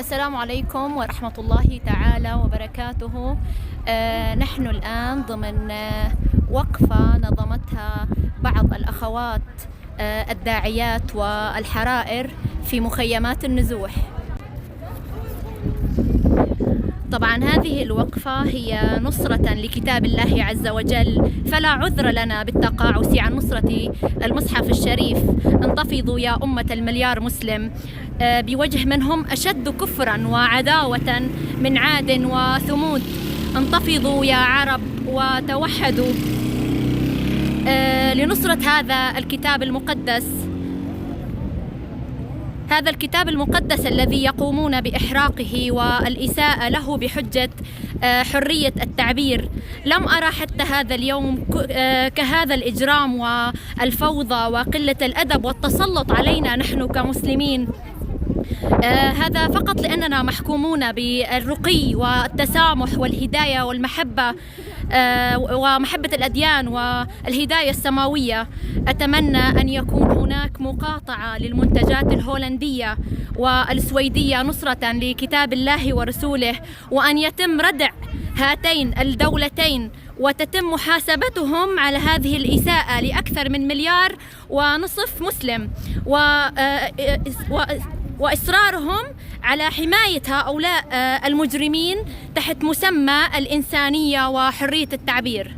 السلام عليكم ورحمة الله تعالى وبركاته. نحن الآن ضمن وقفة نظمتها بعض الأخوات الداعيات والحرائر في مخيمات النزوح. طبعا هذه الوقفة هي نصرة لكتاب الله عز وجل، فلا عذر لنا بالتقاعس عن نصرة المصحف الشريف. انتفضوا يا أمة المليار مسلم بوجه من هم أشد كفرا وعداوة من عاد وثمود. انتفضوا يا عرب وتوحدوا لنصرة هذا الكتاب المقدس، هذا الكتاب المقدس الذي يقومون بإحراقه والإساءة له بحجة حرية التعبير. لم أرى حتى هذا اليوم كهذا الإجرام والفوضى وقلة الأدب والتسلط علينا نحن كمسلمين. هذا فقط لأننا محكومون بالرقي والتسامح والهداية والمحبة ومحبة الأديان والهداية السماوية. أتمنى أن يكون هناك مقاطعة للمنتجات الهولندية والسويدية نصرة لكتاب الله ورسوله، وأن يتم ردع هاتين الدولتين وتتم محاسبتهم على هذه الإساءة لأكثر من 1.5 مليار مسلم، وإصرارهم على حماية هؤلاء المجرمين تحت مسمى الإنسانية وحرية التعبير.